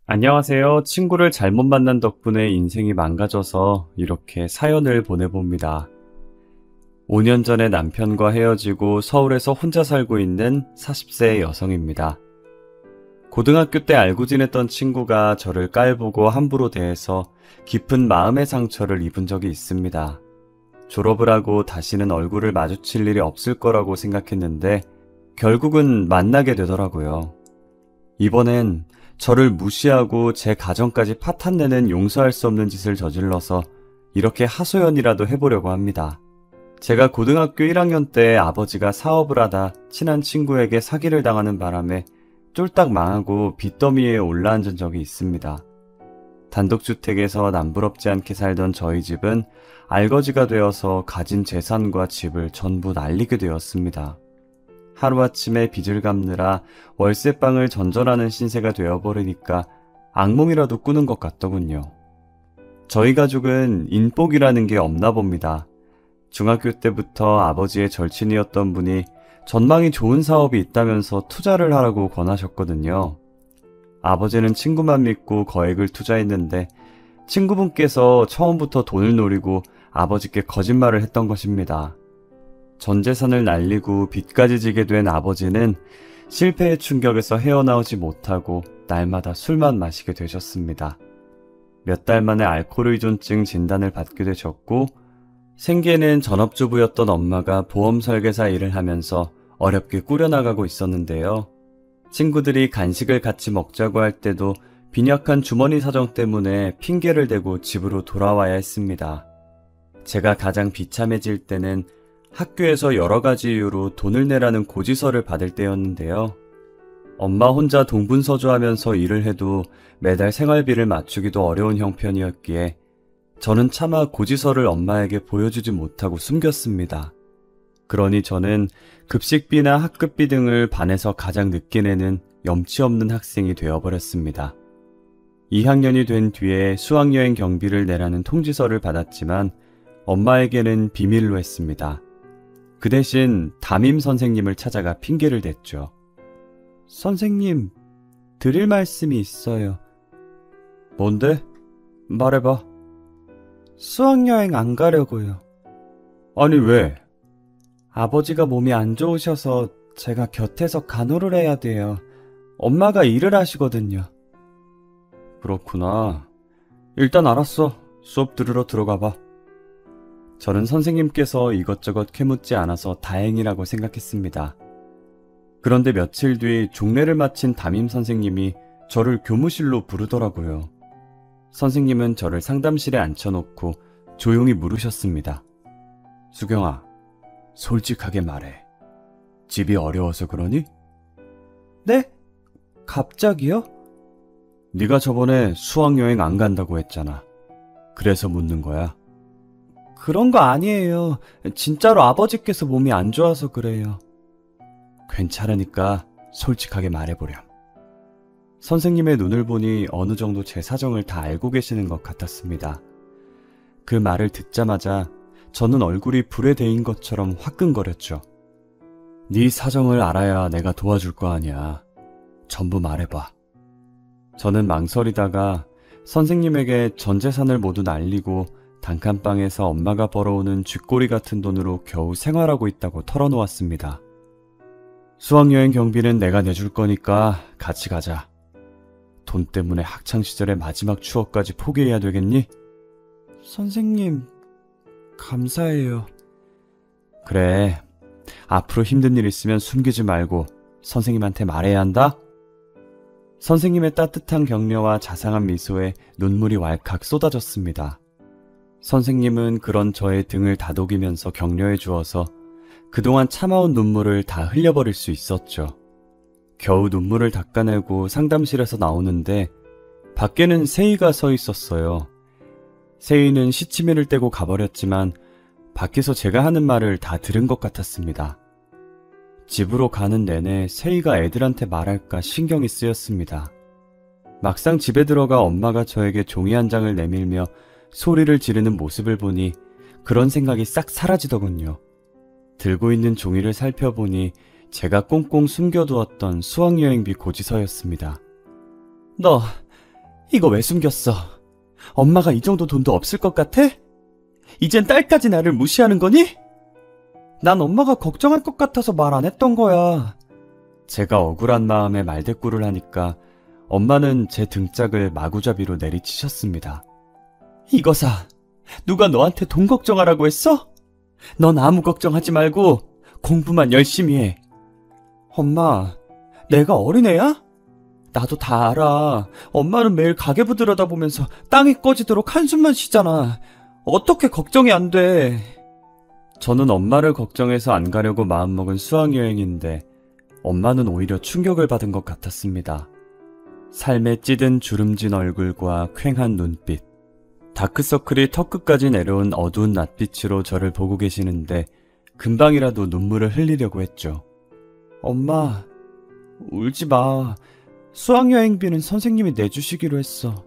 안녕하세요. 친구를 잘못 만난 덕분에 인생이 망가져서 이렇게 사연을 보내봅니다. 5년 전에 남편과 헤어지고 서울에서 혼자 살고 있는 40세 여성입니다. 고등학교 때 알고 지냈던 친구가 저를 깔보고 함부로 대해서 깊은 마음의 상처를 입은 적이 있습니다. 졸업을 하고 다시는 얼굴을 마주칠 일이 없을 거라고 생각했는데 결국은 만나게 되더라고요. 이번엔 저를 무시하고 제 가정까지 파탄내는 용서할 수 없는 짓을 저질러서 이렇게 하소연이라도 해보려고 합니다. 제가 고등학교 1학년 때 아버지가 사업을 하다 친한 친구에게 사기를 당하는 바람에 쫄딱 망하고 빚더미에 올라앉은 적이 있습니다. 단독주택에서 남부럽지 않게 살던 저희 집은 알거지가 되어서 가진 재산과 집을 전부 날리게 되었습니다. 하루아침에 빚을 갚느라 월세방을 전전하는 신세가 되어버리니까 악몽이라도 꾸는 것 같더군요. 저희 가족은 인복이라는 게 없나 봅니다. 중학교 때부터 아버지의 절친이었던 분이 전망이 좋은 사업이 있다면서 투자를 하라고 권하셨거든요. 아버지는 친구만 믿고 거액을 투자했는데 친구분께서 처음부터 돈을 노리고 아버지께 거짓말을 했던 것입니다. 전 재산을 날리고 빚까지 지게 된 아버지는 실패의 충격에서 헤어나오지 못하고 날마다 술만 마시게 되셨습니다. 몇 달 만에 알코올 의존증 진단을 받게 되셨고 생계는 전업주부였던 엄마가 보험 설계사 일을 하면서 어렵게 꾸려나가고 있었는데요. 친구들이 간식을 같이 먹자고 할 때도 빈약한 주머니 사정 때문에 핑계를 대고 집으로 돌아와야 했습니다. 제가 가장 비참해질 때는 학교에서 여러 가지 이유로 돈을 내라는 고지서를 받을 때였는데요. 엄마 혼자 동분서주하면서 일을 해도 매달 생활비를 맞추기도 어려운 형편이었기에 저는 차마 고지서를 엄마에게 보여주지 못하고 숨겼습니다. 그러니 저는 급식비나 학급비 등을 반에서 가장 늦게 내는 염치 없는 학생이 되어버렸습니다. 2학년이 된 뒤에 수학여행 경비를 내라는 통지서를 받았지만 엄마에게는 비밀로 했습니다. 그 대신 담임 선생님을 찾아가 핑계를 댔죠. 선생님, 드릴 말씀이 있어요. 뭔데? 말해봐. 수학여행 안 가려고요. 아니 왜? 아버지가 몸이 안 좋으셔서 제가 곁에서 간호를 해야 돼요. 엄마가 일을 하시거든요. 그렇구나. 일단 알았어. 수업 들으러 들어가 봐. 저는 선생님께서 이것저것 캐묻지 않아서 다행이라고 생각했습니다. 그런데 며칠 뒤 종례를 마친 담임 선생님이 저를 교무실로 부르더라고요. 선생님은 저를 상담실에 앉혀놓고 조용히 물으셨습니다. 수경아, 솔직하게 말해. 집이 어려워서 그러니? 네? 갑자기요? 네가 저번에 수학여행 안 간다고 했잖아. 그래서 묻는 거야. 그런 거 아니에요. 진짜로 아버지께서 몸이 안 좋아서 그래요. 괜찮으니까 솔직하게 말해보렴. 선생님의 눈을 보니 어느 정도 제 사정을 다 알고 계시는 것 같았습니다. 그 말을 듣자마자 저는 얼굴이 불에 데인 것처럼 화끈거렸죠. 네 사정을 알아야 내가 도와줄 거 아니야. 전부 말해봐. 저는 망설이다가 선생님에게 전 재산을 모두 날리고 단칸방에서 엄마가 벌어오는 쥐꼬리 같은 돈으로 겨우 생활하고 있다고 털어놓았습니다. 수학여행 경비는 내가 내줄 거니까 같이 가자. 돈 때문에 학창시절의 마지막 추억까지 포기해야 되겠니? 선생님, 감사해요. 그래, 앞으로 힘든 일 있으면 숨기지 말고 선생님한테 말해야 한다? 선생님의 따뜻한 격려와 자상한 미소에 눈물이 왈칵 쏟아졌습니다. 선생님은 그런 저의 등을 다독이면서 격려해 주어서 그동안 참아온 눈물을 다 흘려버릴 수 있었죠. 겨우 눈물을 닦아내고 상담실에서 나오는데 밖에는 세희가 서 있었어요. 세희는 시치미를 떼고 가버렸지만 밖에서 제가 하는 말을 다 들은 것 같았습니다. 집으로 가는 내내 세희가 애들한테 말할까 신경이 쓰였습니다. 막상 집에 들어가 엄마가 저에게 종이 한 장을 내밀며 소리를 지르는 모습을 보니 그런 생각이 싹 사라지더군요. 들고 있는 종이를 살펴보니 제가 꽁꽁 숨겨두었던 수학여행비 고지서였습니다. 너 이거 왜 숨겼어? 엄마가 이 정도 돈도 없을 것 같아? 이젠 딸까지 나를 무시하는 거니? 난 엄마가 걱정할 것 같아서 말 안 했던 거야. 제가 억울한 마음에 말대꾸를 하니까 엄마는 제 등짝을 마구잡이로 내리치셨습니다. 이거사, 누가 너한테 돈 걱정하라고 했어? 넌 아무 걱정하지 말고 공부만 열심히 해. 엄마, 내가 어린애야? 나도 다 알아. 엄마는 매일 가계부 들여다보면서 땅이 꺼지도록 한숨만 쉬잖아. 어떻게 걱정이 안 돼? 저는 엄마를 걱정해서 안 가려고 마음먹은 수학여행인데 엄마는 오히려 충격을 받은 것 같았습니다. 삶에 찌든 주름진 얼굴과 퀭한 눈빛, 다크서클이 턱끝까지 내려온 어두운 낯빛으로 저를 보고 계시는데 금방이라도 눈물을 흘리려고 했죠. 엄마, 울지 마. 수학여행비는 선생님이 내주시기로 했어.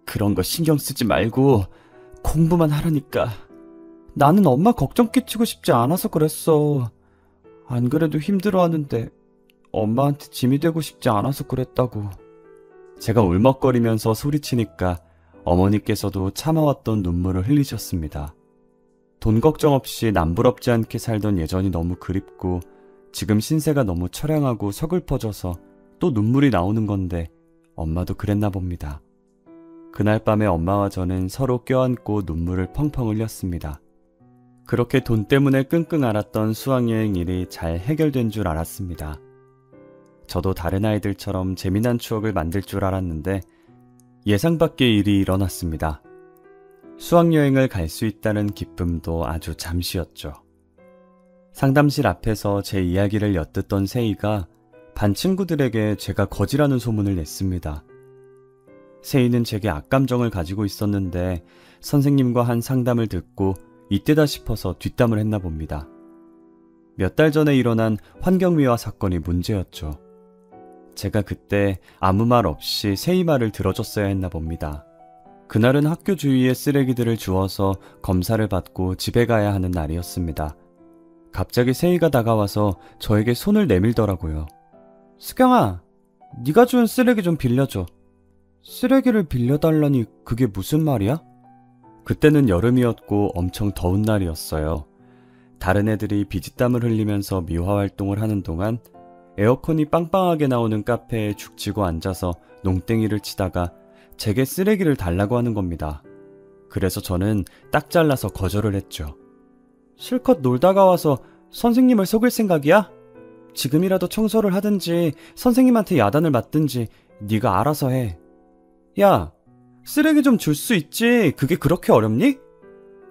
그런 거 신경 쓰지 말고 공부만 하라니까. 나는 엄마 걱정 끼치고 싶지 않아서 그랬어. 안 그래도 힘들어하는데 엄마한테 짐이 되고 싶지 않아서 그랬다고. 제가 울먹거리면서 소리치니까 어머니께서도 참아왔던 눈물을 흘리셨습니다. 돈 걱정 없이 남부럽지 않게 살던 예전이 너무 그립고 지금 신세가 너무 처량하고 서글퍼져서 또 눈물이 나오는 건데 엄마도 그랬나 봅니다. 그날 밤에 엄마와 저는 서로 껴안고 눈물을 펑펑 흘렸습니다. 그렇게 돈 때문에 끙끙 앓았던 수학여행 일이 잘 해결된 줄 알았습니다. 저도 다른 아이들처럼 재미난 추억을 만들 줄 알았는데 예상 밖의 일이 일어났습니다. 수학여행을 갈 수 있다는 기쁨도 아주 잠시였죠. 상담실 앞에서 제 이야기를 엿듣던 세이가 반 친구들에게 제가 거지라는 소문을 냈습니다. 세이는 제게 악감정을 가지고 있었는데 선생님과 한 상담을 듣고 이때다 싶어서 뒷담을 했나 봅니다. 몇 달 전에 일어난 환경미화 사건이 문제였죠. 제가 그때 아무 말 없이 세이 말을 들어줬어야 했나 봅니다. 그날은 학교 주위에 쓰레기들을 주워서 검사를 받고 집에 가야 하는 날이었습니다. 갑자기 세이가 다가와서 저에게 손을 내밀더라고요. 수경아, 네가 주운 쓰레기 좀 빌려줘. 쓰레기를 빌려달라니 그게 무슨 말이야? 그때는 여름이었고 엄청 더운 날이었어요. 다른 애들이 비지땀을 흘리면서 미화활동을 하는 동안 에어컨이 빵빵하게 나오는 카페에 죽치고 앉아서 농땡이를 치다가 제게 쓰레기를 달라고 하는 겁니다. 그래서 저는 딱 잘라서 거절을 했죠. 실컷 놀다가 와서 선생님을 속일 생각이야? 지금이라도 청소를 하든지 선생님한테 야단을 맞든지 네가 알아서 해. 야, 쓰레기 좀 줄 수 있지. 그게 그렇게 어렵니?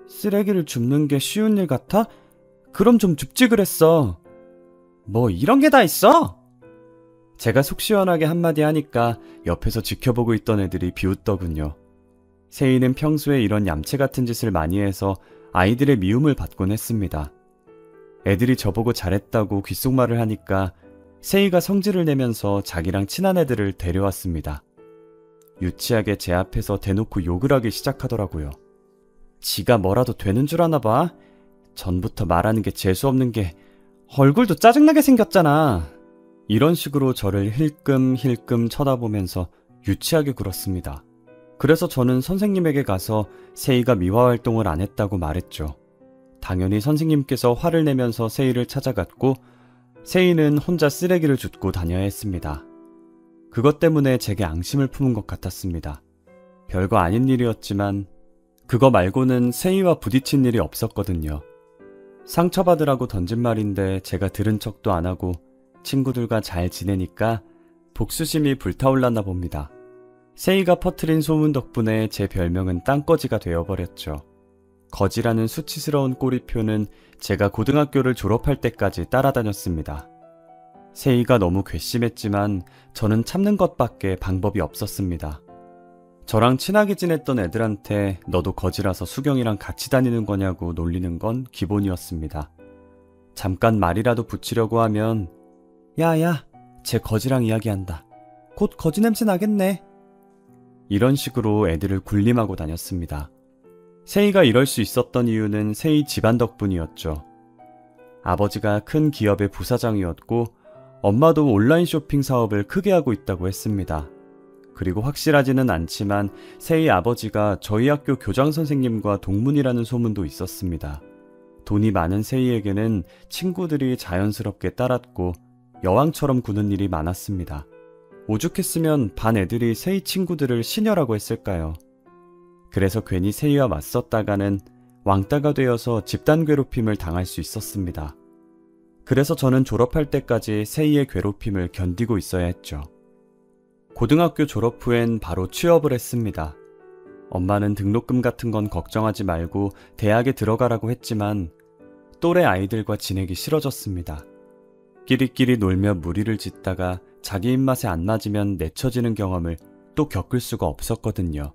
쓰레기를 줍는 게 쉬운 일 같아? 그럼 좀 줍지 그랬어. 뭐 이런 게 다 있어? 제가 속 시원하게 한마디 하니까 옆에서 지켜보고 있던 애들이 비웃더군요. 세이는 평소에 이런 얌체 같은 짓을 많이 해서 아이들의 미움을 받곤 했습니다. 애들이 저보고 잘했다고 귓속말을 하니까 세이가 성질을 내면서 자기랑 친한 애들을 데려왔습니다. 유치하게 제 앞에서 대놓고 욕을 하기 시작하더라고요. 지가 뭐라도 되는 줄 아나 봐. 전부터 말하는 게 재수없는 게 얼굴도 짜증나게 생겼잖아. 이런 식으로 저를 힐끔힐끔 쳐다보면서 유치하게 굴었습니다. 그래서 저는 선생님에게 가서 세이가 미화활동을 안 했다고 말했죠. 당연히 선생님께서 화를 내면서 세이를 찾아갔고 세이는 혼자 쓰레기를 줍고 다녀야 했습니다. 그것 때문에 제게 앙심을 품은 것 같았습니다. 별거 아닌 일이었지만 그거 말고는 세이와 부딪힌 일이 없었거든요. 상처받으라고 던진 말인데 제가 들은 척도 안 하고 친구들과 잘 지내니까 복수심이 불타올랐나 봅니다. 세이가 퍼뜨린 소문 덕분에 제 별명은 땅거지가 되어버렸죠. 거지라는 수치스러운 꼬리표는 제가 고등학교를 졸업할 때까지 따라다녔습니다. 세이가 너무 괘씸했지만 저는 참는 것밖에 방법이 없었습니다. 저랑 친하게 지냈던 애들한테 너도 거지라서 수경이랑 같이 다니는 거냐고 놀리는 건 기본이었습니다. 잠깐 말이라도 붙이려고 하면 야야, 쟤 거지랑 이야기한다. 곧 거지 냄새 나겠네. 이런 식으로 애들을 굴림하고 다녔습니다. 세이가 이럴 수 있었던 이유는 세이 집안 덕분이었죠. 아버지가 큰 기업의 부사장이었고 엄마도 온라인 쇼핑 사업을 크게 하고 있다고 했습니다. 그리고 확실하지는 않지만 세희 아버지가 저희 학교 교장 선생님과 동문이라는 소문도 있었습니다. 돈이 많은 세희에게는 친구들이 자연스럽게 따랐고 여왕처럼 구는 일이 많았습니다. 오죽했으면 반 애들이 세희 친구들을 시녀라고 했을까요? 그래서 괜히 세희와 맞섰다가는 왕따가 되어서 집단 괴롭힘을 당할 수 있었습니다. 그래서 저는 졸업할 때까지 세희의 괴롭힘을 견디고 있어야 했죠. 고등학교 졸업 후엔 바로 취업을 했습니다. 엄마는 등록금 같은 건 걱정하지 말고 대학에 들어가라고 했지만 또래 아이들과 지내기 싫어졌습니다. 끼리끼리 놀며 무리를 짓다가 자기 입맛에 안 맞으면 내쳐지는 경험을 또 겪을 수가 없었거든요.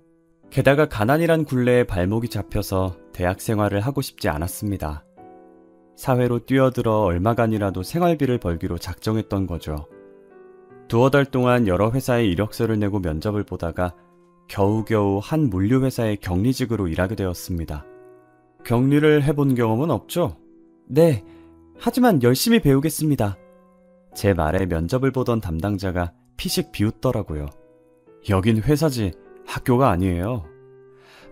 게다가 가난이란 굴레에 발목이 잡혀서 대학 생활을 하고 싶지 않았습니다. 사회로 뛰어들어 얼마간이라도 생활비를 벌기로 작정했던 거죠. 두어 달 동안 여러 회사에 이력서를 내고 면접을 보다가 겨우겨우 한 물류회사의 격리직으로 일하게 되었습니다. 격리를 해본 경험은 없죠? 네, 하지만 열심히 배우겠습니다. 제 말에 면접을 보던 담당자가 피식 비웃더라고요. 여긴 회사지 학교가 아니에요.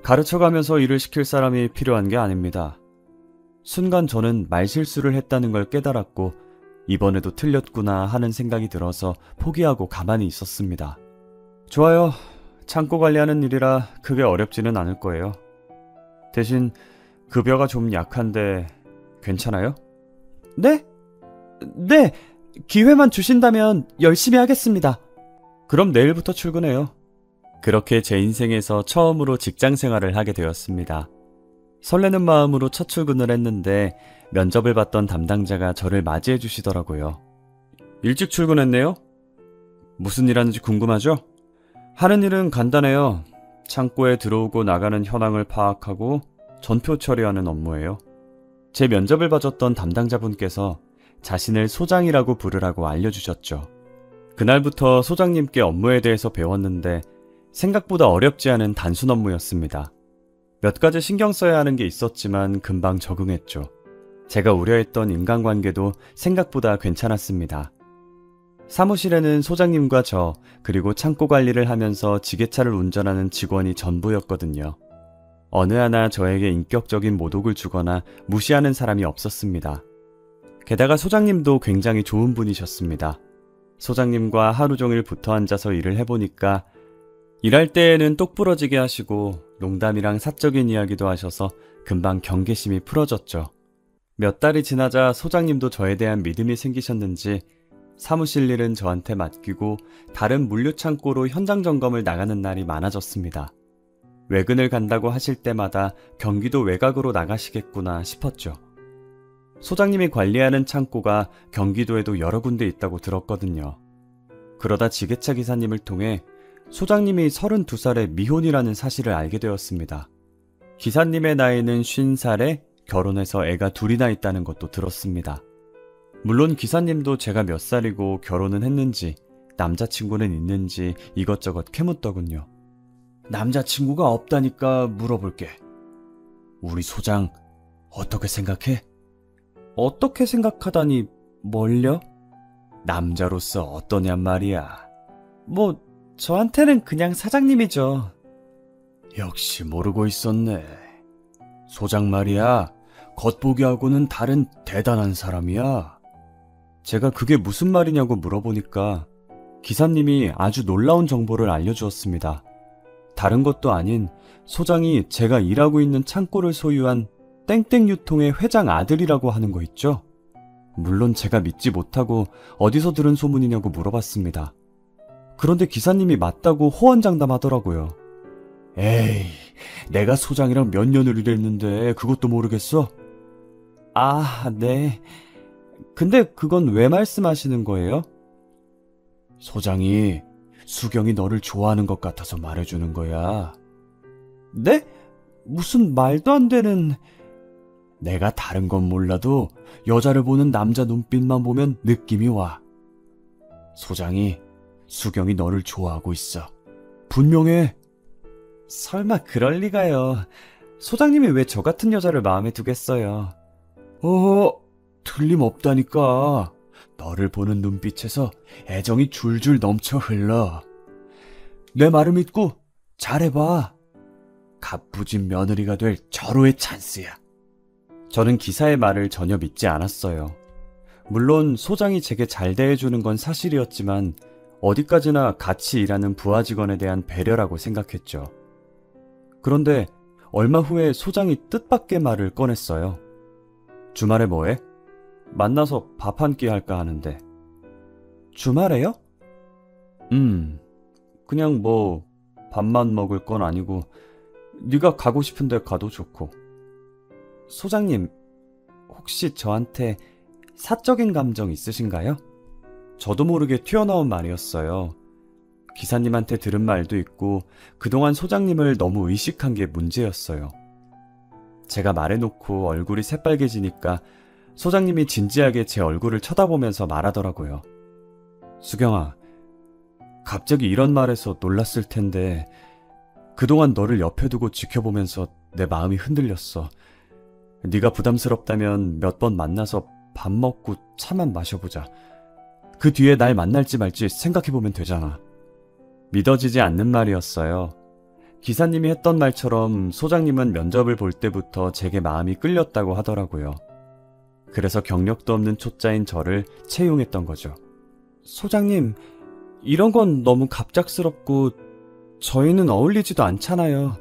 가르쳐가면서 일을 시킬 사람이 필요한 게 아닙니다. 순간 저는 말실수를 했다는 걸 깨달았고 이번에도 틀렸구나 하는 생각이 들어서 포기하고 가만히 있었습니다. 좋아요. 창고 관리하는 일이라 크게 어렵지는 않을 거예요. 대신 급여가 좀 약한데 괜찮아요? 네? 네! 기회만 주신다면 열심히 하겠습니다. 그럼 내일부터 출근해요. 그렇게 제 인생에서 처음으로 직장 생활을 하게 되었습니다. 설레는 마음으로 첫 출근을 했는데 면접을 봤던 담당자가 저를 맞이해 주시더라고요. 일찍 출근했네요? 무슨 일 하는지 궁금하죠? 하는 일은 간단해요. 창고에 들어오고 나가는 현황을 파악하고 전표 처리하는 업무예요. 제 면접을 봐줬던 담당자분께서 자신을 소장이라고 부르라고 알려주셨죠. 그날부터 소장님께 업무에 대해서 배웠는데 생각보다 어렵지 않은 단순 업무였습니다. 몇 가지 신경 써야 하는 게 있었지만 금방 적응했죠. 제가 우려했던 인간관계도 생각보다 괜찮았습니다. 사무실에는 소장님과 저, 그리고 창고 관리를 하면서 지게차를 운전하는 직원이 전부였거든요. 어느 하나 저에게 인격적인 모독을 주거나 무시하는 사람이 없었습니다. 게다가 소장님도 굉장히 좋은 분이셨습니다. 소장님과 하루 종일 붙어 앉아서 일을 해보니까 일할 때에는 똑부러지게 하시고 농담이랑 사적인 이야기도 하셔서 금방 경계심이 풀어졌죠. 몇 달이 지나자 소장님도 저에 대한 믿음이 생기셨는지 사무실 일은 저한테 맡기고 다른 물류창고로 현장 점검을 나가는 날이 많아졌습니다. 외근을 간다고 하실 때마다 경기도 외곽으로 나가시겠구나 싶었죠. 소장님이 관리하는 창고가 경기도에도 여러 군데 있다고 들었거든요. 그러다 지게차 기사님을 통해 소장님이 32살의 미혼이라는 사실을 알게 되었습니다. 기사님의 나이는 50살에 결혼해서 애가 둘이나 있다는 것도 들었습니다. 물론 기사님도 제가 몇 살이고 결혼은 했는지 남자친구는 있는지 이것저것 캐묻더군요. 남자친구가 없다니까 물어볼게. 우리 소장 어떻게 생각해? 어떻게 생각하다니 뭘요? 남자로서 어떠냔 말이야. 뭐 저한테는 그냥 사장님이죠. 역시 모르고 있었네. 소장 말이야, 겉보기하고는 다른 대단한 사람이야. 제가 그게 무슨 말이냐고 물어보니까 기사님이 아주 놀라운 정보를 알려주었습니다. 다른 것도 아닌 소장이 제가 일하고 있는 창고를 소유한 땡땡 유통의 회장 아들이라고 하는 거 있죠? 물론 제가 믿지 못하고 어디서 들은 소문이냐고 물어봤습니다. 그런데 기사님이 맞다고 호언장담하더라고요. 에이, 내가 소장이랑 몇 년을 일했는데 그것도 모르겠어? 아, 네. 근데 그건 왜 말씀하시는 거예요? 소장이 수경이 너를 좋아하는 것 같아서 말해주는 거야. 네? 무슨 말도 안 되는... 내가 다른 건 몰라도 여자를 보는 남자 눈빛만 보면 느낌이 와. 소장이 수경이 너를 좋아하고 있어. 분명해. 설마 그럴 리가요. 소장님이 왜 저 같은 여자를 마음에 두겠어요. 틀림없다니까. 너를 보는 눈빛에서 애정이 줄줄 넘쳐 흘러. 내 말을 믿고 잘해봐. 갑부진 며느리가 될 절호의 찬스야. 저는 기사의 말을 전혀 믿지 않았어요. 물론 소장이 제게 잘 대해주는 건 사실이었지만 어디까지나 같이 일하는 부하 직원에 대한 배려라고 생각했죠. 그런데 얼마 후에 소장이 뜻밖의 말을 꺼냈어요. 주말에 뭐해? 만나서 밥 한 끼 할까 하는데. 주말에요? 그냥 뭐 밥만 먹을 건 아니고 네가 가고 싶은데 가도 좋고. 소장님, 혹시 저한테 사적인 감정 있으신가요? 저도 모르게 튀어나온 말이었어요. 기사님한테 들은 말도 있고 그동안 소장님을 너무 의식한 게 문제였어요. 제가 말해놓고 얼굴이 새빨개지니까 소장님이 진지하게 제 얼굴을 쳐다보면서 말하더라고요. 수경아, 갑자기 이런 말에서 놀랐을 텐데 그동안 너를 옆에 두고 지켜보면서 내 마음이 흔들렸어. 네가 부담스럽다면 몇 번 만나서 밥 먹고 차만 마셔보자. 그 뒤에 날 만날지 말지 생각해보면 되잖아. 믿어지지 않는 말이었어요. 기사님이 했던 말처럼 소장님은 면접을 볼 때부터 제게 마음이 끌렸다고 하더라고요. 그래서 경력도 없는 초짜인 저를 채용했던 거죠. 소장님, 이런 건 너무 갑작스럽고 저희는 어울리지도 않잖아요.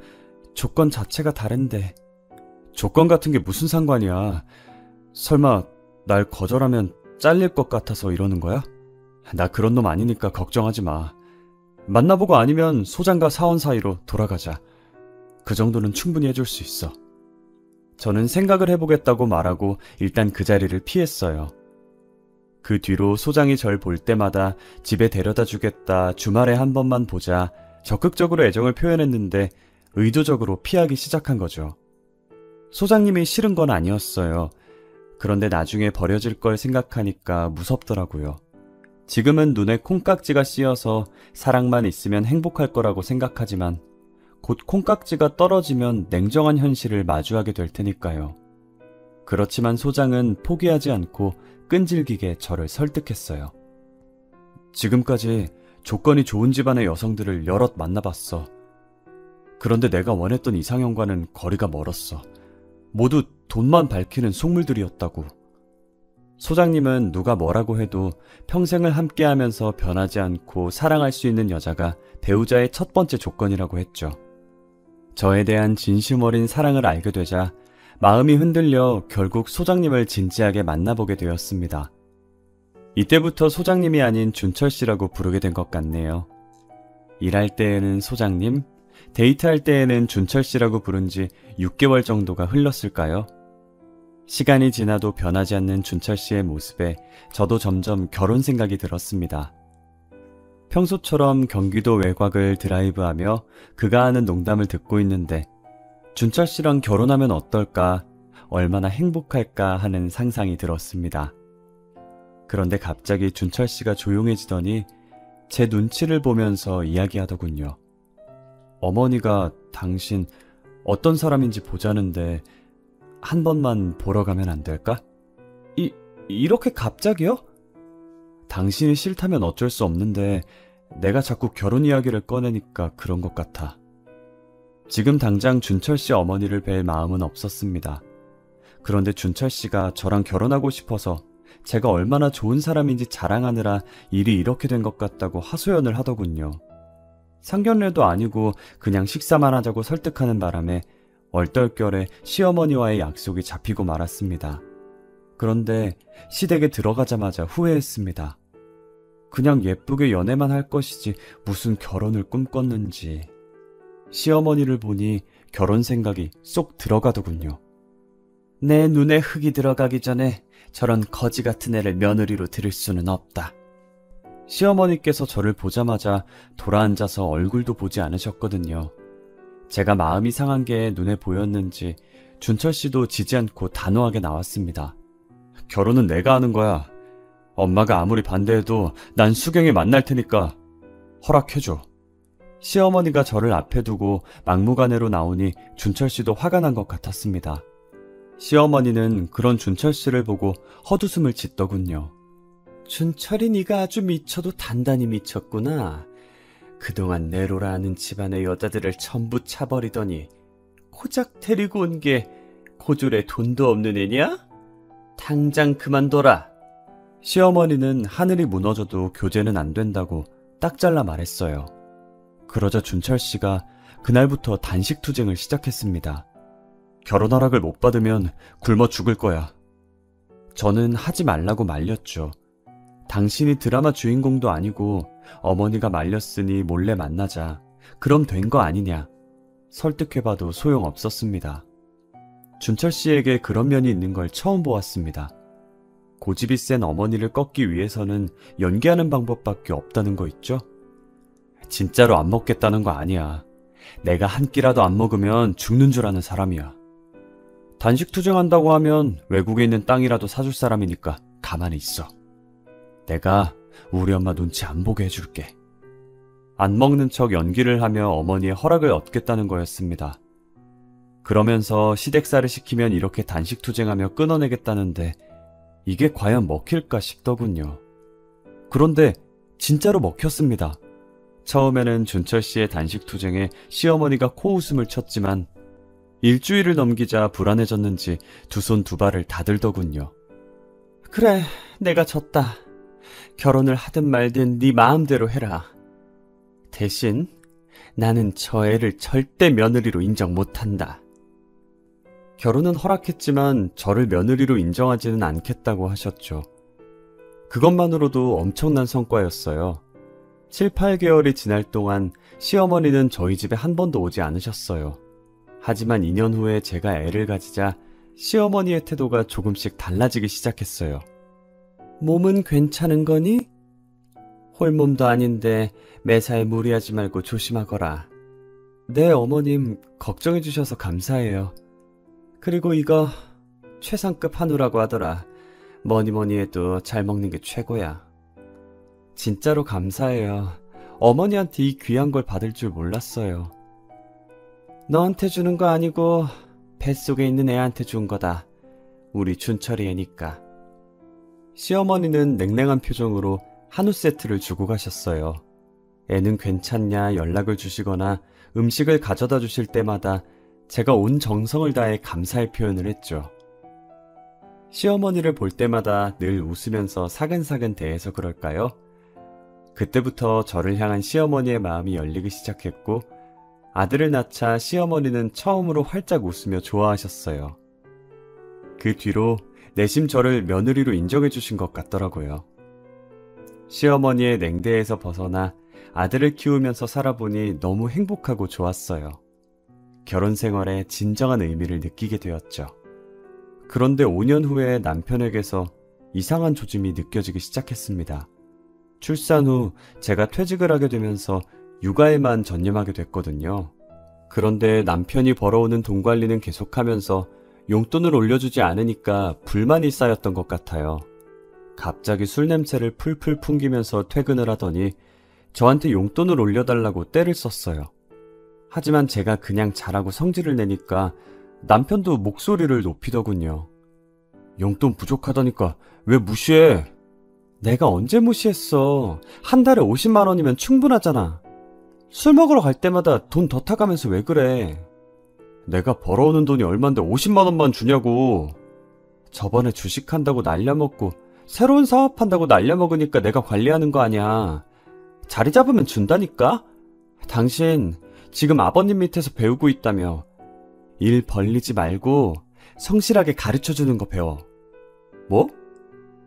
조건 자체가 다른데. 조건 같은 게 무슨 상관이야. 설마 날 거절하면 잘릴 것 같아서 이러는 거야? 나 그런 놈 아니니까 걱정하지 마. 만나보고 아니면 소장과 사원 사이로 돌아가자. 그 정도는 충분히 해줄 수 있어. 저는 생각을 해보겠다고 말하고 일단 그 자리를 피했어요. 그 뒤로 소장이 절 볼 때마다 집에 데려다 주겠다, 주말에 한 번만 보자, 적극적으로 애정을 표현했는데 의도적으로 피하기 시작한 거죠. 소장님이 싫은 건 아니었어요. 그런데 나중에 버려질 걸 생각하니까 무섭더라고요. 지금은 눈에 콩깍지가 씌어서 사랑만 있으면 행복할 거라고 생각하지만 곧 콩깍지가 떨어지면 냉정한 현실을 마주하게 될 테니까요. 그렇지만 소장은 포기하지 않고 끈질기게 저를 설득했어요. 지금까지 조건이 좋은 집안의 여성들을 여럿 만나봤어. 그런데 내가 원했던 이상형과는 거리가 멀었어. 모두 돈만 밝히는 속물들이었다고. 소장님은 누가 뭐라고 해도 평생을 함께하면서 변하지 않고 사랑할 수 있는 여자가 배우자의 첫 번째 조건이라고 했죠. 저에 대한 진심 어린 사랑을 알게 되자 마음이 흔들려 결국 소장님을 진지하게 만나보게 되었습니다. 이때부터 소장님이 아닌 준철 씨라고 부르게 된 것 같네요. 일할 때에는 소장님, 데이트할 때에는 준철 씨라고 부른 지 6개월 정도가 흘렀을까요? 시간이 지나도 변하지 않는 준철 씨의 모습에 저도 점점 결혼 생각이 들었습니다. 평소처럼 경기도 외곽을 드라이브하며 그가 하는 농담을 듣고 있는데 준철 씨랑 결혼하면 어떨까, 얼마나 행복할까 하는 상상이 들었습니다. 그런데 갑자기 준철 씨가 조용해지더니 제 눈치를 보면서 이야기하더군요. 어머니가 당신 어떤 사람인지 보자는데 한 번만 보러 가면 안 될까? 이렇게 갑자기요? 당신이 싫다면 어쩔 수 없는데 내가 자꾸 결혼 이야기를 꺼내니까 그런 것 같아. 지금 당장 준철 씨 어머니를 뵐 마음은 없었습니다. 그런데 준철 씨가 저랑 결혼하고 싶어서 제가 얼마나 좋은 사람인지 자랑하느라 일이 이렇게 된 것 같다고 하소연을 하더군요. 상견례도 아니고 그냥 식사만 하자고 설득하는 바람에 얼떨결에 시어머니와의 약속이 잡히고 말았습니다. 그런데 시댁에 들어가자마자 후회했습니다. 그냥 예쁘게 연애만 할 것이지 무슨 결혼을 꿈꿨는지. 시어머니를 보니 결혼 생각이 쏙 들어가더군요. 내 눈에 흙이 들어가기 전에 저런 거지 같은 애를 며느리로 들일 수는 없다. 시어머니께서 저를 보자마자 돌아앉아서 얼굴도 보지 않으셨거든요. 제가 마음이 상한 게 눈에 보였는지 준철 씨도 지지 않고 단호하게 나왔습니다. 결혼은 내가 하는 거야. 엄마가 아무리 반대해도 난 수경이 만날 테니까 허락해줘. 시어머니가 저를 앞에 두고 막무가내로 나오니 준철 씨도 화가 난 것 같았습니다. 시어머니는 그런 준철 씨를 보고 헛웃음을 짓더군요. 준철이 네가 아주 미쳐도 단단히 미쳤구나. 그동안 내로라 하는 집안의 여자들을 전부 차버리더니 고작 데리고 온 게 고졸에 돈도 없는 애냐? 당장 그만둬라. 시어머니는 하늘이 무너져도 교제는 안 된다고 딱 잘라 말했어요. 그러자 준철 씨가 그날부터 단식 투쟁을 시작했습니다. 결혼 허락을 못 받으면 굶어 죽을 거야. 저는 하지 말라고 말렸죠. 당신이 드라마 주인공도 아니고 어머니가 말렸으니 몰래 만나자. 그럼 된 거 아니냐. 설득해봐도 소용없었습니다. 준철 씨에게 그런 면이 있는 걸 처음 보았습니다. 고집이 센 어머니를 꺾기 위해서는 연기하는 방법밖에 없다는 거 있죠? 진짜로 안 먹겠다는 거 아니야. 내가 한 끼라도 안 먹으면 죽는 줄 아는 사람이야. 단식 투쟁한다고 하면 외국에 있는 땅이라도 사줄 사람이니까 가만히 있어. 내가 우리 엄마 눈치 안 보게 해줄게. 안 먹는 척 연기를 하며 어머니의 허락을 얻겠다는 거였습니다. 그러면서 시댁살을 시키면 이렇게 단식 투쟁하며 끊어내겠다는데 이게 과연 먹힐까 싶더군요. 그런데 진짜로 먹혔습니다. 처음에는 준철 씨의 단식 투쟁에 시어머니가 코웃음을 쳤지만 일주일을 넘기자 불안해졌는지 두 손 두 발을 다 들더군요. 그래, 내가 졌다. 결혼을 하든 말든 네 마음대로 해라. 대신 나는 저 애를 절대 며느리로 인정 못한다. 결혼은 허락했지만 저를 며느리로 인정하지는 않겠다고 하셨죠. 그것만으로도 엄청난 성과였어요. 7, 8개월이 지날 동안 시어머니는 저희 집에 한 번도 오지 않으셨어요. 하지만 2년 후에 제가 애를 가지자 시어머니의 태도가 조금씩 달라지기 시작했어요. 몸은 괜찮은 거니? 홀몸도 아닌데 매사에 무리하지 말고 조심하거라. 네, 어머님 걱정해 주셔서 감사해요. 그리고 이거 최상급 한우라고 하더라. 뭐니 해도 잘 먹는 게 최고야. 진짜로 감사해요. 어머니한테 이 귀한 걸 받을 줄 몰랐어요. 너한테 주는 거 아니고 뱃속에 있는 애한테 준 거다. 우리 준철이 애니까. 시어머니는 냉랭한 표정으로 한우 세트를 주고 가셨어요. 애는 괜찮냐 연락을 주시거나 음식을 가져다 주실 때마다 제가 온 정성을 다해 감사의 표현을 했죠. 시어머니를 볼 때마다 늘 웃으면서 사근사근 대해서 그럴까요? 그때부터 저를 향한 시어머니의 마음이 열리기 시작했고 아들을 낳자 시어머니는 처음으로 활짝 웃으며 좋아하셨어요. 그 뒤로 내심 저를 며느리로 인정해 주신 것 같더라고요. 시어머니의 냉대에서 벗어나 아들을 키우면서 살아보니 너무 행복하고 좋았어요. 결혼 생활에 진정한 의미를 느끼게 되었죠. 그런데 5년 후에 남편에게서 이상한 조짐이 느껴지기 시작했습니다. 출산 후 제가 퇴직을 하게 되면서 육아에만 전념하게 됐거든요. 그런데 남편이 벌어오는 돈 관리는 계속하면서 용돈을 올려주지 않으니까 불만이 쌓였던 것 같아요. 갑자기 술 냄새를 풀풀 풍기면서 퇴근을 하더니 저한테 용돈을 올려달라고 떼를 썼어요. 하지만 제가 그냥 잘하고 성질을 내니까 남편도 목소리를 높이더군요. 용돈 부족하다니까 왜 무시해? 내가 언제 무시했어. 한 달에 50만 원이면 충분하잖아. 술 먹으러 갈 때마다 돈 더 타가면서 왜 그래? 내가 벌어오는 돈이 얼만데 50만 원만 주냐고. 저번에 주식한다고 날려먹고 새로운 사업한다고 날려먹으니까 내가 관리하는 거 아니야. 자리 잡으면 준다니까? 당신 지금 아버님 밑에서 배우고 있다며. 일 벌리지 말고 성실하게 가르쳐주는 거 배워. 뭐?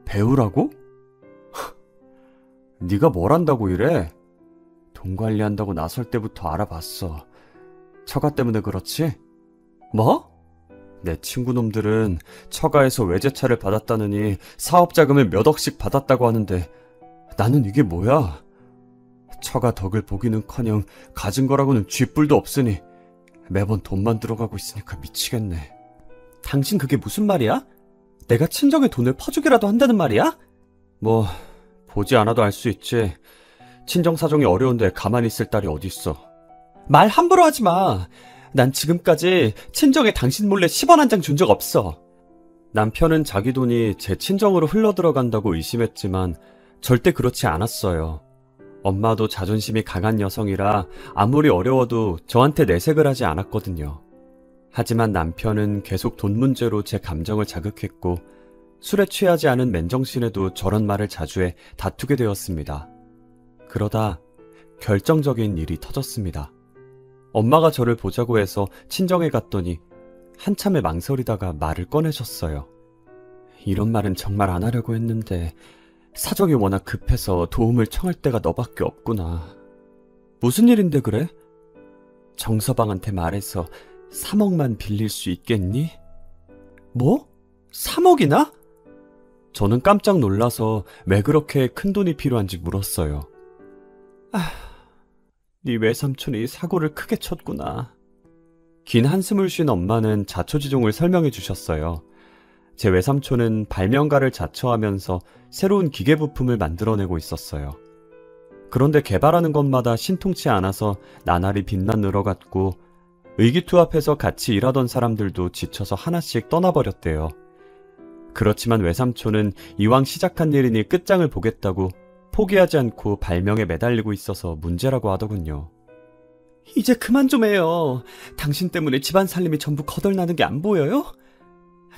배우라고? 네가 뭘 한다고 이래? 돈 관리한다고 나설 때부터 알아봤어. 처가 때문에 그렇지? 뭐? 내 친구놈들은 처가에서 외제차를 받았다느니 사업 자금을 몇 억씩 받았다고 하는데 나는 이게 뭐야? 처가 덕을 보기는커녕 가진 거라고는 쥐뿔도 없으니 매번 돈만 들어가고 있으니까 미치겠네. 당신 그게 무슨 말이야? 내가 친정에 돈을 퍼주기라도 한다는 말이야? 뭐 보지 않아도 알 수 있지. 친정 사정이 어려운데 가만히 있을 딸이 어딨어. 말 함부로 하지 마. 난 지금까지 친정에 당신 몰래 10원 한 장 준 적 없어. 남편은 자기 돈이 제 친정으로 흘러들어간다고 의심했지만 절대 그렇지 않았어요. 엄마도 자존심이 강한 여성이라 아무리 어려워도 저한테 내색을 하지 않았거든요. 하지만 남편은 계속 돈 문제로 제 감정을 자극했고 술에 취하지 않은 맨정신에도 저런 말을 자주 해 다투게 되었습니다. 그러다 결정적인 일이 터졌습니다. 엄마가 저를 보자고 해서 친정에 갔더니 한참을 망설이다가 말을 꺼내셨어요. 이런 말은 정말 안 하려고 했는데 사정이 워낙 급해서 도움을 청할 데가 너밖에 없구나. 무슨 일인데 그래? 정서방한테 말해서 3억만 빌릴 수 있겠니? 뭐? 3억이나? 저는 깜짝 놀라서 왜 그렇게 큰 돈이 필요한지 물었어요. 네 외삼촌이 사고를 크게 쳤구나. 긴 한숨을 쉰 엄마는 자초지종을 설명해 주셨어요. 제 외삼촌은 발명가를 자처하면서 새로운 기계 부품을 만들어내고 있었어요. 그런데 개발하는 것마다 신통치 않아서 나날이 빛만 늘어갔고 의기투합해서 같이 일하던 사람들도 지쳐서 하나씩 떠나버렸대요. 그렇지만 외삼촌은 이왕 시작한 일이니 끝장을 보겠다고 포기하지 않고 발명에 매달리고 있어서 문제라고 하더군요. 이제 그만 좀 해요. 당신 때문에 집안 살림이 전부 거덜나는 게 안 보여요?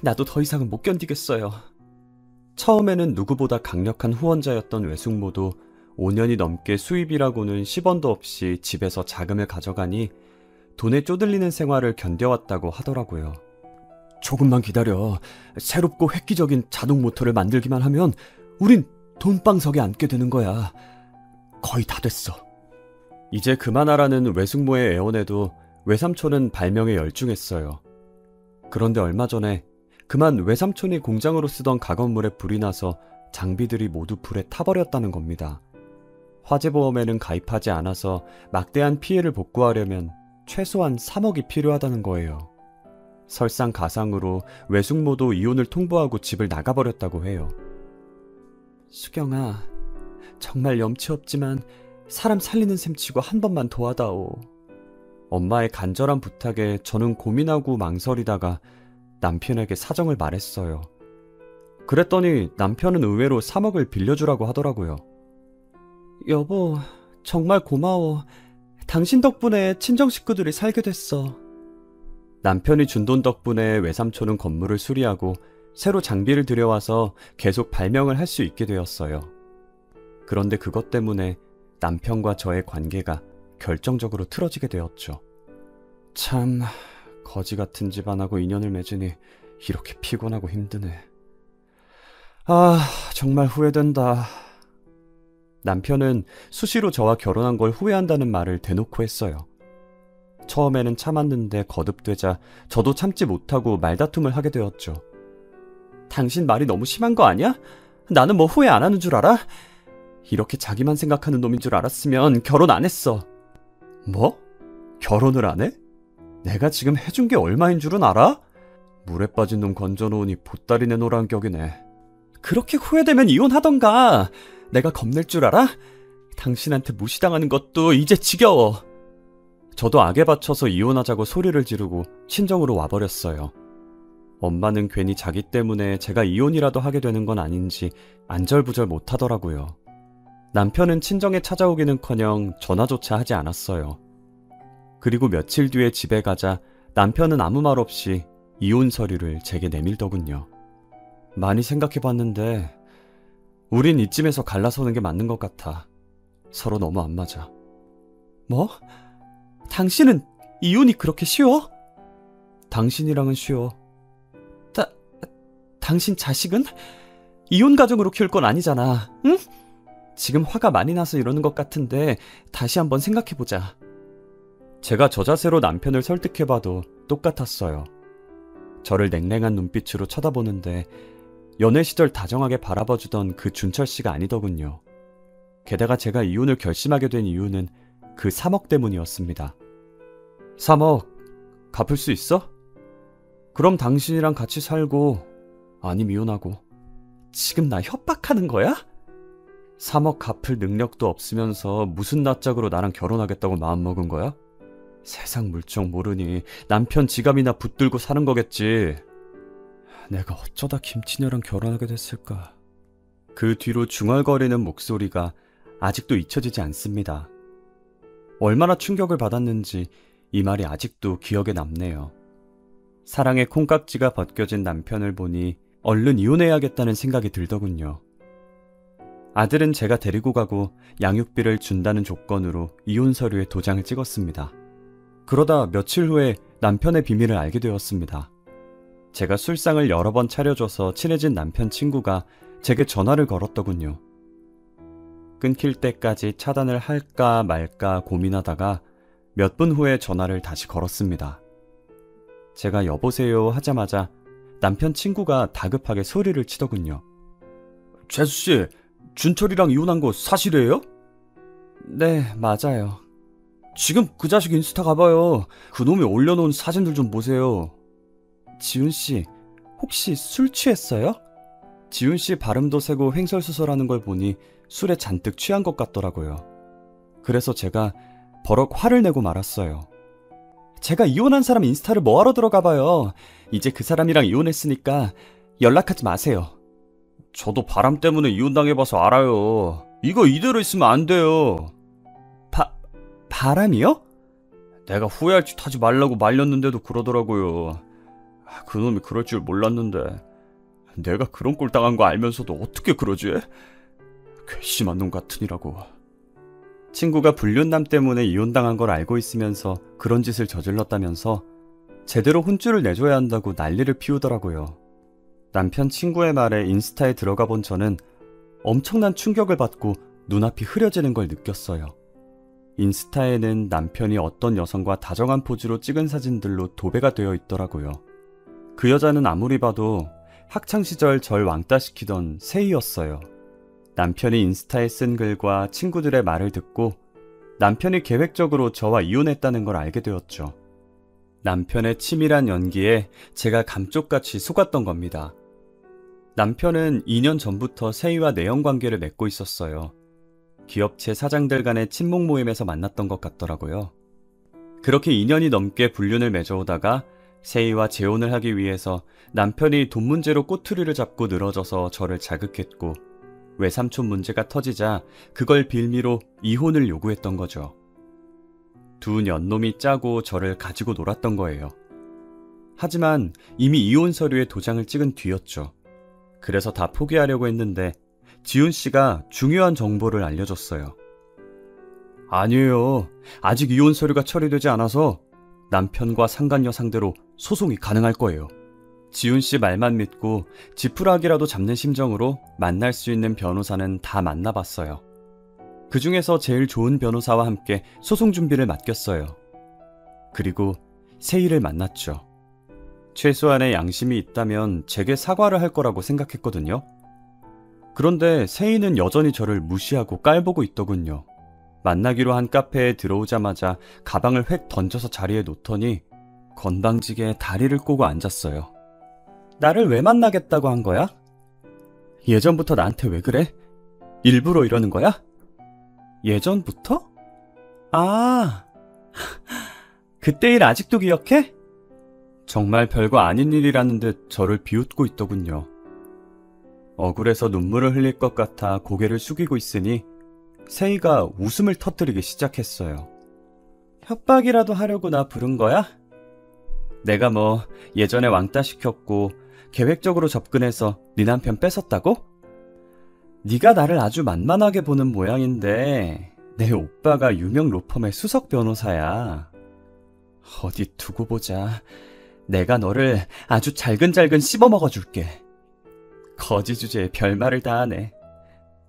나도 더 이상은 못 견디겠어요. 처음에는 누구보다 강력한 후원자였던 외숙모도 5년이 넘게 수입이라고는 10원도 없이 집에서 자금을 가져가니 돈에 쪼들리는 생활을 견뎌왔다고 하더라고요. 조금만 기다려. 새롭고 획기적인 자동 모터를 만들기만 하면 우린 돈방석에 앉게 되는 거야. 거의 다 됐어. 이제 그만하라는 외숙모의 애원에도 외삼촌은 발명에 열중했어요. 그런데 얼마 전에 그만 외삼촌이 공장으로 쓰던 가건물에 불이 나서 장비들이 모두 불에 타버렸다는 겁니다. 화재보험에는 가입하지 않아서 막대한 피해를 복구하려면 최소한 3억이 필요하다는 거예요. 설상가상으로 외숙모도 이혼을 통보하고 집을 나가버렸다고 해요. 수경아, 정말 염치 없지만 사람 살리는 셈치고 한 번만 도와다오. 엄마의 간절한 부탁에 저는 고민하고 망설이다가 남편에게 사정을 말했어요. 그랬더니 남편은 의외로 3억을 빌려주라고 하더라고요. 여보, 정말 고마워. 당신 덕분에 친정 식구들이 살게 됐어. 남편이 준 돈 덕분에 외삼촌은 건물을 수리하고 새로 장비를 들여와서 계속 발명을 할 수 있게 되었어요. 그런데 그것 때문에 남편과 저의 관계가 결정적으로 틀어지게 되었죠. 참, 거지 같은 집안하고 인연을 맺으니 이렇게 피곤하고 힘드네. 정말 후회된다. 남편은 수시로 저와 결혼한 걸 후회한다는 말을 대놓고 했어요. 처음에는 참았는데 거듭되자 저도 참지 못하고 말다툼을 하게 되었죠. 당신 말이 너무 심한 거 아니야? 나는 뭐 후회 안 하는 줄 알아? 이렇게 자기만 생각하는 놈인 줄 알았으면 결혼 안 했어. 뭐? 결혼을 안 해? 내가 지금 해준 게 얼마인 줄은 알아? 물에 빠진 놈 건져놓으니 보따리 내놓으란 격이네. 그렇게 후회되면 이혼하던가. 내가 겁낼 줄 알아? 당신한테 무시당하는 것도 이제 지겨워. 저도 악에 받쳐서 이혼하자고 소리를 지르고 친정으로 와버렸어요. 엄마는 괜히 자기 때문에 제가 이혼이라도 하게 되는 건 아닌지 안절부절 못하더라고요. 남편은 친정에 찾아오기는커녕 전화조차 하지 않았어요. 그리고 며칠 뒤에 집에 가자 남편은 아무 말 없이 이혼 서류를 제게 내밀더군요. 많이 생각해봤는데 우린 이쯤에서 갈라서는 게 맞는 것 같아. 서로 너무 안 맞아. 뭐? 당신은 이혼이 그렇게 쉬워? 당신이랑은 쉬워. 당신 자식은? 이혼 가정으로 키울 건 아니잖아, 응? 지금 화가 많이 나서 이러는 것 같은데 다시 한번 생각해보자. 제가 저 자세로 남편을 설득해봐도 똑같았어요. 저를 냉랭한 눈빛으로 쳐다보는데 연애 시절 다정하게 바라봐주던 그 준철 씨가 아니더군요. 게다가 제가 이혼을 결심하게 된 이유는 그 3억 때문이었습니다. 3억 갚을 수 있어? 그럼 당신이랑 같이 살고 아님 이혼하고. 지금 나 협박하는 거야? 3억 갚을 능력도 없으면서 무슨 낯짝으로 나랑 결혼하겠다고 마음먹은 거야? 세상 물정 모르니 남편 지갑이나 붙들고 사는 거겠지. 내가 어쩌다 김치녀랑 결혼하게 됐을까. 그 뒤로 중얼거리는 목소리가 아직도 잊혀지지 않습니다. 얼마나 충격을 받았는지 이 말이 아직도 기억에 남네요. 사랑의 콩깍지가 벗겨진 남편을 보니 얼른 이혼해야겠다는 생각이 들더군요. 아들은 제가 데리고 가고 양육비를 준다는 조건으로 이혼 서류에 도장을 찍었습니다. 그러다 며칠 후에 남편의 비밀을 알게 되었습니다. 제가 술상을 여러 번 차려줘서 친해진 남편 친구가 제게 전화를 걸었더군요. 끊길 때까지 차단을 할까 말까 고민하다가 몇 분 후에 전화를 다시 걸었습니다. 제가 여보세요 하자마자 남편 친구가 다급하게 소리를 치더군요. 재수씨, 준철이랑 이혼한 거 사실이에요? 네, 맞아요. 지금 그 자식 인스타 가봐요. 그놈이 올려놓은 사진들 좀 보세요. 지훈씨, 혹시 술 취했어요? 지훈씨 발음도 세고 횡설수설하는 걸 보니 술에 잔뜩 취한 것 같더라고요. 그래서 제가 버럭 화를 내고 말았어요. 제가 이혼한 사람 인스타를 뭐하러 들어가봐요. 이제 그 사람이랑 이혼했으니까 연락하지 마세요. 저도 바람 때문에 이혼당해봐서 알아요. 이거 이대로 있으면 안 돼요. 바람이요? 내가 후회할 짓 하지 말라고 말렸는데도 그러더라고요. 그놈이 그럴 줄 몰랐는데 내가 그런 꼴 당한 거 알면서도 어떻게 그러지? 괘씸한 놈 같으니라고. 친구가 불륜남 때문에 이혼당한 걸 알고 있으면서 그런 짓을 저질렀다면서 제대로 혼쭐을 내줘야 한다고 난리를 피우더라고요. 남편 친구의 말에 인스타에 들어가 본 저는 엄청난 충격을 받고 눈앞이 흐려지는 걸 느꼈어요. 인스타에는 남편이 어떤 여성과 다정한 포즈로 찍은 사진들로 도배가 되어 있더라고요. 그 여자는 아무리 봐도 학창시절 절 왕따시키던 세희였어요. 남편이 인스타에 쓴 글과 친구들의 말을 듣고 남편이 계획적으로 저와 이혼했다는 걸 알게 되었죠. 남편의 치밀한 연기에 제가 감쪽같이 속았던 겁니다. 남편은 2년 전부터 세희와 내연관계를 맺고 있었어요. 기업체 사장들 간의 친목 모임에서 만났던 것 같더라고요. 그렇게 2년이 넘게 불륜을 맺어오다가 세희와 재혼을 하기 위해서 남편이 돈 문제로 꼬투리를 잡고 늘어져서 저를 자극했고 외삼촌 문제가 터지자 그걸 빌미로 이혼을 요구했던 거죠. 두 년놈이 짜고 저를 가지고 놀았던 거예요. 하지만 이미 이혼 서류에 도장을 찍은 뒤였죠. 그래서 다 포기하려고 했는데 지훈 씨가 중요한 정보를 알려줬어요. 아니에요. 아직 이혼 서류가 처리되지 않아서 남편과 상간녀 상대로 소송이 가능할 거예요. 지훈 씨 말만 믿고 지푸라기라도 잡는 심정으로 만날 수 있는 변호사는 다 만나봤어요. 그 중에서 제일 좋은 변호사와 함께 소송 준비를 맡겼어요. 그리고 세희를 만났죠. 최소한의 양심이 있다면 제게 사과를 할 거라고 생각했거든요. 그런데 세희는 여전히 저를 무시하고 깔보고 있더군요. 만나기로 한 카페에 들어오자마자 가방을 획 던져서 자리에 놓더니 건방지게 다리를 꼬고 앉았어요. 나를 왜 만나겠다고 한 거야? 예전부터 나한테 왜 그래? 일부러 이러는 거야? 예전부터? 아, 그때 일 아직도 기억해? 정말 별거 아닌 일이라는 듯 저를 비웃고 있더군요. 억울해서 눈물을 흘릴 것 같아 고개를 숙이고 있으니 세희가 웃음을 터뜨리기 시작했어요. 협박이라도 하려고 나 부른 거야? 내가 뭐 예전에 왕따 시켰고 계획적으로 접근해서 네 남편 뺏었다고? 네가 나를 아주 만만하게 보는 모양인데 내 오빠가 유명 로펌의 수석 변호사야. 어디 두고 보자. 내가 너를 아주 잘근잘근 씹어먹어 줄게. 거지 주제에 별말을 다 하네.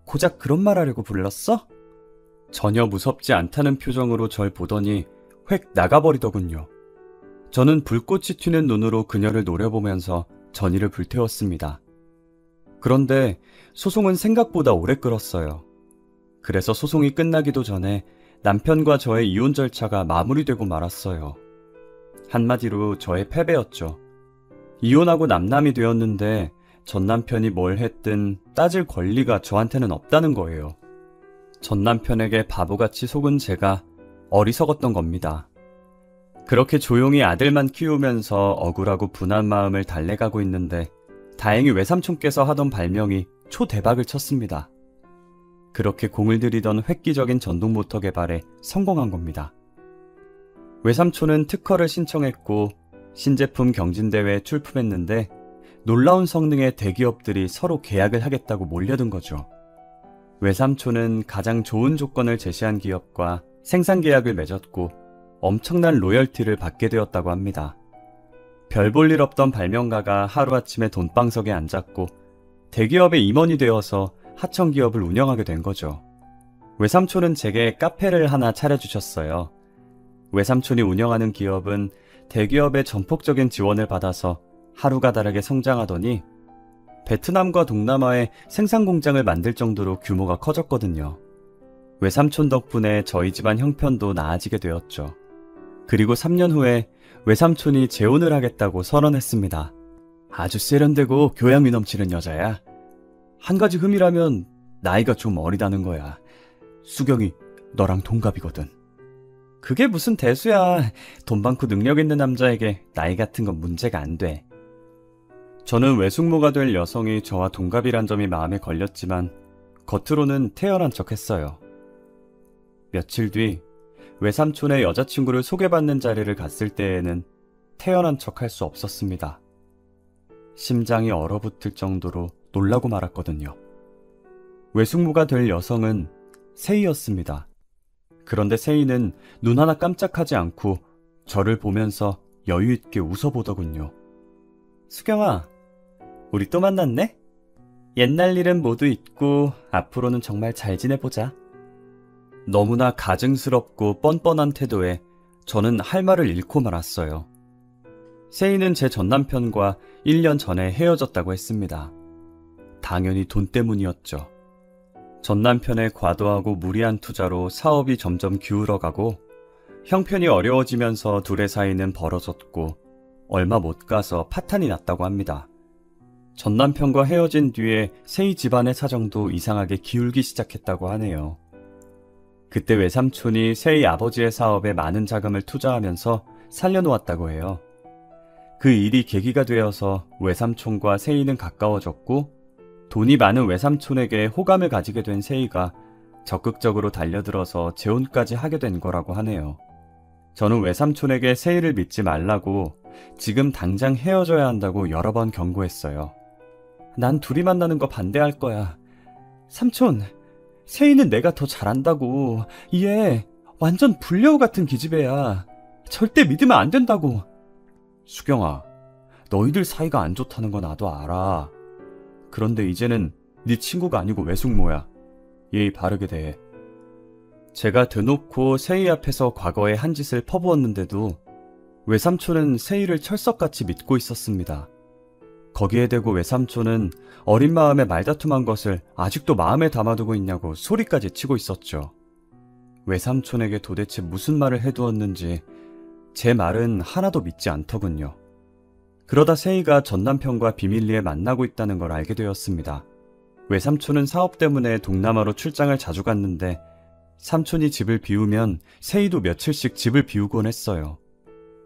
고작 그런 말 하려고 불렀어? 전혀 무섭지 않다는 표정으로 절 보더니 획 나가버리더군요. 저는 불꽃이 튀는 눈으로 그녀를 노려보면서 전의를 불태웠습니다. 그런데 소송은 생각보다 오래 끌었어요. 그래서 소송이 끝나기도 전에 남편과 저의 이혼 절차가 마무리되고 말았어요. 한마디로 저의 패배였죠. 이혼하고 남남이 되었는데 전 남편이 뭘 했든 따질 권리가 저한테는 없다는 거예요. 전 남편에게 바보같이 속은 제가 어리석었던 겁니다. 그렇게 조용히 아들만 키우면서 억울하고 분한 마음을 달래가고 있는데 다행히 외삼촌께서 하던 발명이 초대박을 쳤습니다. 그렇게 공을 들이던 획기적인 전동 모터 개발에 성공한 겁니다. 외삼촌은 특허를 신청했고 신제품 경진대회에 출품했는데 놀라운 성능의 대기업들이 서로 계약을 하겠다고 몰려든 거죠. 외삼촌은 가장 좋은 조건을 제시한 기업과 생산 계약을 맺었고 엄청난 로열티를 받게 되었다고 합니다. 별 볼 일 없던 발명가가 하루아침에 돈방석에 앉았고 대기업의 임원이 되어서 하청기업을 운영하게 된 거죠. 외삼촌은 제게 카페를 하나 차려주셨어요. 외삼촌이 운영하는 기업은 대기업의 전폭적인 지원을 받아서 하루가 다르게 성장하더니 베트남과 동남아에 생산 공장을 만들 정도로 규모가 커졌거든요. 외삼촌 덕분에 저희 집안 형편도 나아지게 되었죠. 그리고 3년 후에 외삼촌이 재혼을 하겠다고 선언했습니다. 아주 세련되고 교양이 넘치는 여자야. 한 가지 흠이라면 나이가 좀 어리다는 거야. 수경이 너랑 동갑이거든. 그게 무슨 대수야. 돈 많고 능력 있는 남자에게 나이 같은 건 문제가 안 돼. 저는 외숙모가 될 여성이 저와 동갑이란 점이 마음에 걸렸지만 겉으로는 태연한 척했어요. 며칠 뒤 외삼촌의 여자친구를 소개받는 자리를 갔을 때에는 태연한 척할 수 없었습니다. 심장이 얼어붙을 정도로 놀라고 말았거든요. 외숙모가 될 여성은 세희였습니다. 그런데 세희는 눈 하나 깜짝하지 않고 저를 보면서 여유있게 웃어보더군요. 수경아, 우리 또 만났네? 옛날 일은 모두 잊고 앞으로는 정말 잘 지내보자. 너무나 가증스럽고 뻔뻔한 태도에 저는 할 말을 잃고 말았어요. 세희는 제 전남편과 1년 전에 헤어졌다고 했습니다. 당연히 돈 때문이었죠. 전남편의 과도하고 무리한 투자로 사업이 점점 기울어가고 형편이 어려워지면서 둘의 사이는 벌어졌고 얼마 못 가서 파탄이 났다고 합니다. 전남편과 헤어진 뒤에 세희 집안의 사정도 이상하게 기울기 시작했다고 하네요. 그때 외삼촌이 세희 아버지의 사업에 많은 자금을 투자하면서 살려놓았다고 해요. 그 일이 계기가 되어서 외삼촌과 세희는 가까워졌고 돈이 많은 외삼촌에게 호감을 가지게 된 세희가 적극적으로 달려들어서 재혼까지 하게 된 거라고 하네요. 저는 외삼촌에게 세희를 믿지 말라고 지금 당장 헤어져야 한다고 여러 번 경고했어요. 난 둘이 만나는 거 반대할 거야. 삼촌, 세희는 내가 더 잘한다고. 얘 완전 불려우 같은 기집애야. 절대 믿으면 안 된다고. 수경아, 너희들 사이가 안 좋다는 거 나도 알아. 그런데 이제는 네 친구가 아니고 외숙모야. 예의 바르게 대해. 제가 대놓고 세희 앞에서 과거의 한 짓을 퍼부었는데도 외삼촌은 세희를 철석같이 믿고 있었습니다. 거기에 대고 외삼촌은 어린 마음에 말다툼한 것을 아직도 마음에 담아두고 있냐고 소리까지 치고 있었죠. 외삼촌에게 도대체 무슨 말을 해두었는지 제 말은 하나도 믿지 않더군요. 그러다 세희가 전남편과 비밀리에 만나고 있다는 걸 알게 되었습니다. 외삼촌은 사업 때문에 동남아로 출장을 자주 갔는데 삼촌이 집을 비우면 세희도 며칠씩 집을 비우곤 했어요.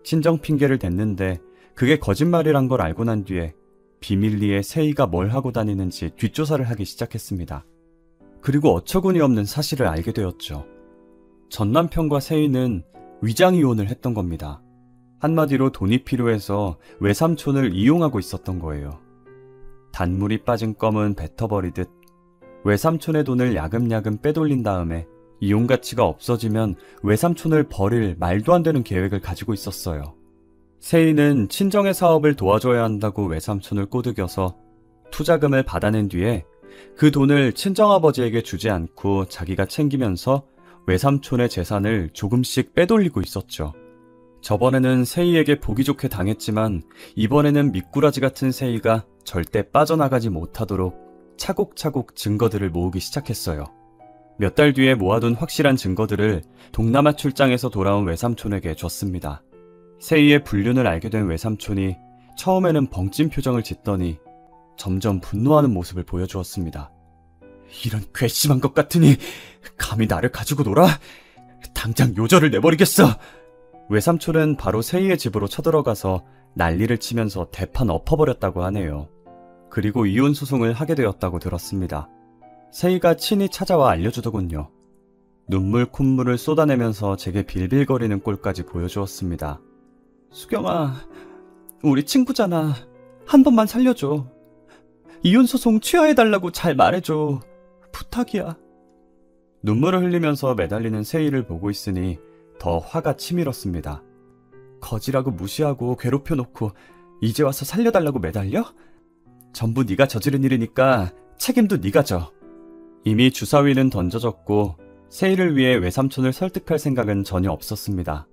친정 핑계를 댔는데 그게 거짓말이란 걸 알고 난 뒤에 비밀리에 세희가 뭘 하고 다니는지 뒷조사를 하기 시작했습니다. 그리고 어처구니 없는 사실을 알게 되었죠. 전남편과 세희는 위장이혼을 했던 겁니다. 한마디로 돈이 필요해서 외삼촌을 이용하고 있었던 거예요. 단물이 빠진 껌은 뱉어버리듯 외삼촌의 돈을 야금야금 빼돌린 다음에 이용 가치가 없어지면 외삼촌을 버릴 말도 안 되는 계획을 가지고 있었어요. 세희는 친정의 사업을 도와줘야 한다고 외삼촌을 꼬드겨서 투자금을 받아낸 뒤에 그 돈을 친정아버지에게 주지 않고 자기가 챙기면서 외삼촌의 재산을 조금씩 빼돌리고 있었죠. 저번에는 세희에게 보기 좋게 당했지만 이번에는 미꾸라지 같은 세희가 절대 빠져나가지 못하도록 차곡차곡 증거들을 모으기 시작했어요. 몇 달 뒤에 모아둔 확실한 증거들을 동남아 출장에서 돌아온 외삼촌에게 줬습니다. 세희의 불륜을 알게 된 외삼촌이 처음에는 벙찐 표정을 짓더니 점점 분노하는 모습을 보여주었습니다. 이런 괘씸한 것 같으니 감히 나를 가지고 놀아? 당장 요절을 내버리겠어! 외삼촌은 바로 세희의 집으로 쳐들어가서 난리를 치면서 대판 엎어버렸다고 하네요. 그리고 이혼 소송을 하게 되었다고 들었습니다. 세희가 친히 찾아와 알려주더군요. 눈물 콧물을 쏟아내면서 제게 빌빌거리는 꼴까지 보여주었습니다. 수경아, 우리 친구잖아. 한 번만 살려줘. 이혼소송 취하해달라고 잘 말해줘. 부탁이야. 눈물을 흘리면서 매달리는 세희를 보고 있으니 더 화가 치밀었습니다. 거지라고 무시하고 괴롭혀놓고 이제 와서 살려달라고 매달려? 전부 네가 저지른 일이니까 책임도 네가 져. 이미 주사위는 던져졌고 세희를 위해 외삼촌을 설득할 생각은 전혀 없었습니다.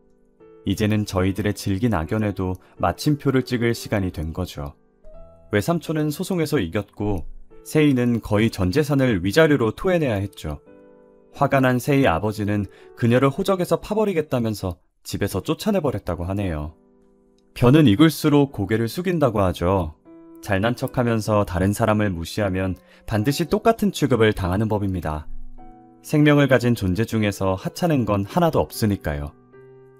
이제는 저희들의 질긴 악연에도 마침표를 찍을 시간이 된 거죠. 외삼촌은 소송에서 이겼고 세희는 거의 전 재산을 위자료로 토해내야 했죠. 화가 난 세희 아버지는 그녀를 호적에서 파버리겠다면서 집에서 쫓아내버렸다고 하네요. 변은 익을수록 고개를 숙인다고 하죠. 잘난 척하면서 다른 사람을 무시하면 반드시 똑같은 취급을 당하는 법입니다. 생명을 가진 존재 중에서 하찮은 건 하나도 없으니까요.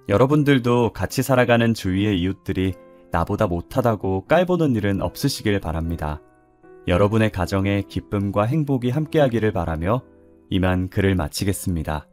여러분들도 같이 살아가는 주위의 이웃들이 나보다 못하다고 깔보는 일은 없으시길 바랍니다. 여러분의 가정에 기쁨과 행복이 함께하기를 바라며 이만 글을 마치겠습니다.